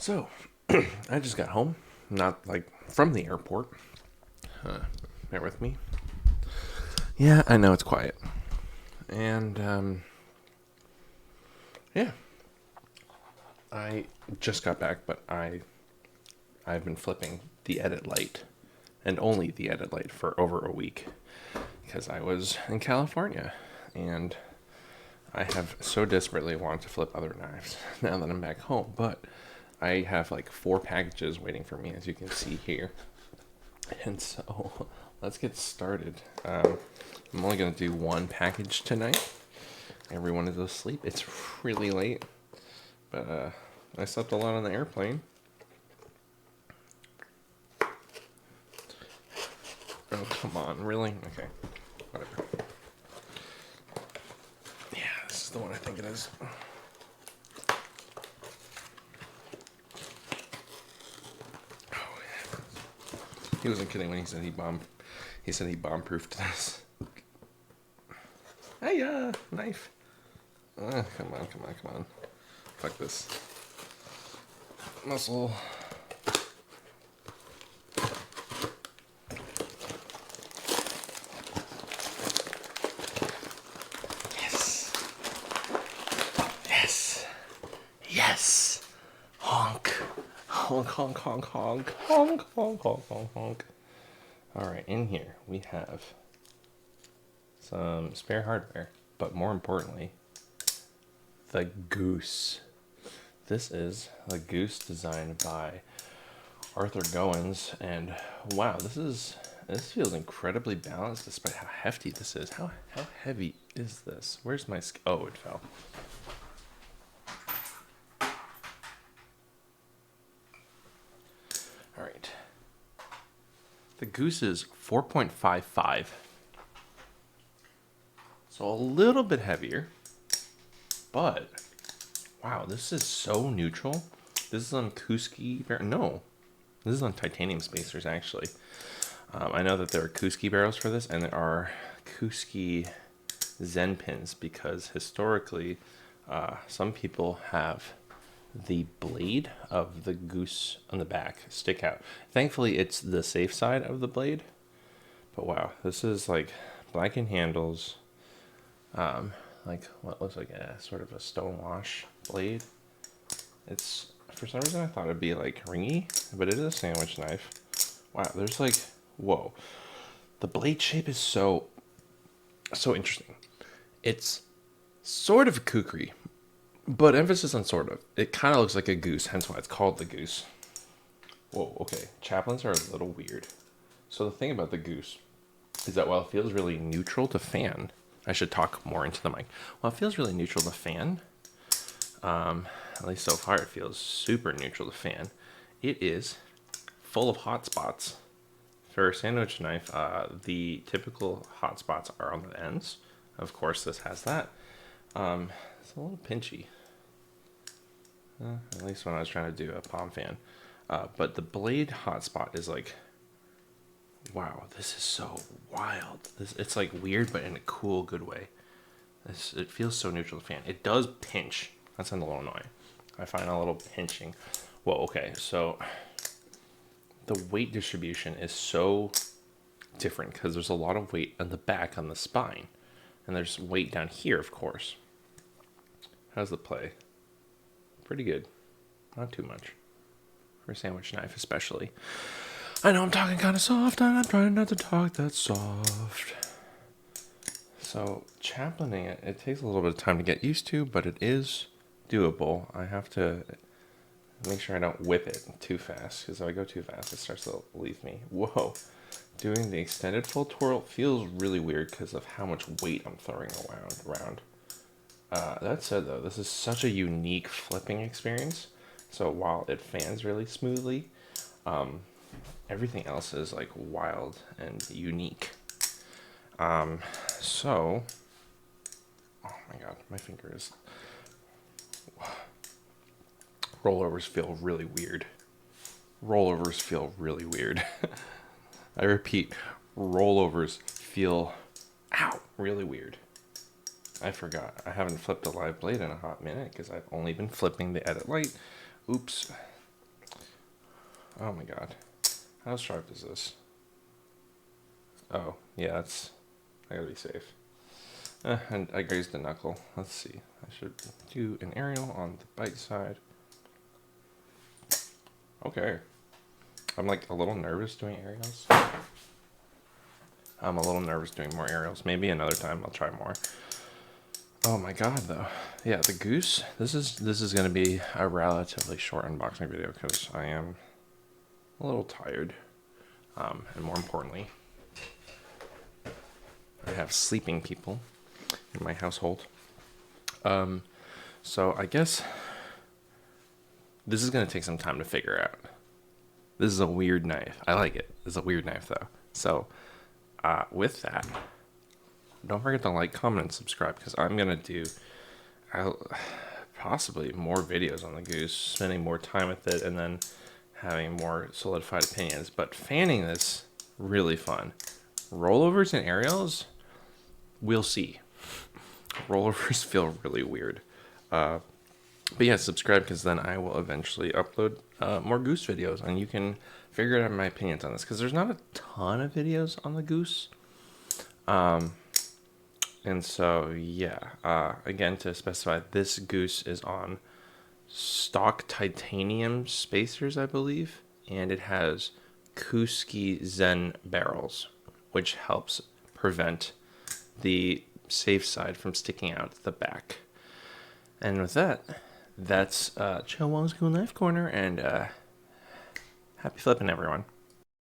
So, I just got home, not like from the airport. Bear with me. Yeah, I know it's quiet. And, yeah, I just got back, but I've been flipping the edit light, and only the edit light, for over a week because I was in California, and I have so desperately wanted to flip other knives now that I'm back home, but I have like 4 packages waiting for me, as you can see here. And so let's get started. I'm only going to do one package tonight. Everyone is asleep. It's really late, but I slept a lot on the airplane. Oh, come on, really? Okay, whatever. Yeah, this is the one I think it is. Oh, yeah. He wasn't kidding when he said he bomb-proofed this. Hey, knife. Come on. Fuck this. Muscle. Yes. Yes. Honk. Honk, honk, honk, honk. Honk, honk, honk, honk, honk. Alright, in here we have some spare hardware, but more importantly, the Goose. This is the Goose designed by Arthur Goins, and wow, this feels incredibly balanced despite how hefty this is. How heavy is this? Where's my oh, it fell. All right. The Goose is 4.55. So a little bit heavier, but wow, this is so neutral. This is on Kuski, no, this is on titanium spacers actually. I know that there are Kuski barrels for this, and there are Kuski Zen pins because historically, some people have the blade of the Goose on the back stick out. Thankfully, it's the safe side of the blade. But wow, this is like blackened handles, like what looks like a sort of a stonewash blade. It's, for some reason I thought it'd be like ringy, but it is a sandwich knife. Wow, there's like, whoa. The blade shape is so interesting. It's sort of kukri, but emphasis on sort of. It kind of looks like a goose, hence why it's called the Goose. Whoa, okay. Chaplains are a little weird. So the thing about the Goose is that while it feels really neutral to fan, I should talk more into the mic. While it feels really neutral to fan, at least so far it feels super neutral to fan, it is full of hot spots. For a sandwich knife, the typical hot spots are on the ends. Of course, this has that. It's a little pinchy. At least when I was trying to do a palm fan. But the blade hotspot is like, wow, this is so wild. It's like weird, but in a cool, good way. It feels so neutral to fan. It does pinch. That sounds a little annoying. I find a little pinching. Well, okay, so the weight distribution is so different because there's a lot of weight on the back on the spine. And there's weight down here, of course. How's the play? Pretty good. Not too much. For a sandwich knife, especially. I know I'm talking kind of soft, and I'm trying not to talk that soft. So, chaplaining it takes a little bit of time to get used to, but it is doable. I have to make sure I don't whip it too fast, because if I go too fast, it starts to leave me. Whoa. Doing the extended full twirl feels really weird because of how much weight I'm throwing around. That said, though, this is such a unique flipping experience. So while it fans really smoothly, everything else is like wild and unique. So, oh my god, my finger is. Rollovers feel really weird. Rollovers feel really weird. I repeat, rollovers feel, ow, really weird. I forgot. I haven't flipped a live blade in a hot minute because I've only been flipping the edit light. Oops. Oh my god. How sharp is this? Oh, yeah, I gotta be safe. And I grazed the knuckle. Let's see. I should do an aerial on the bite side. Okay. I'm like a little nervous doing aerials. I'm a little nervous doing more aerials. Maybe another time I'll try more. Oh my god, though. Yeah, the Goose. This is gonna be a relatively short unboxing video because I am a little tired. And more importantly, I have sleeping people in my household. So I guess this is gonna take some time to figure out. This is a weird knife. I like it. It's a weird knife though. So with that, don't forget to like, comment, and subscribe because I'm gonna do possibly more videos on the Goose, spending more time with it, and then having more solidified opinions. But fanning this, really fun. Rollovers and aerials, we'll see. Rollovers feel really weird. But yeah, subscribe because then I will eventually upload more Goose videos, and you can figure out my opinions on this because there's not a ton of videos on the Goose. And so, yeah, again, to specify, this Goose is on stock titanium spacers, I believe, and it has Kuski Zen barrels, which helps prevent the safe side from sticking out the back. And with that, that's Chill Wong's Cool Knife Corner, and happy flipping, everyone.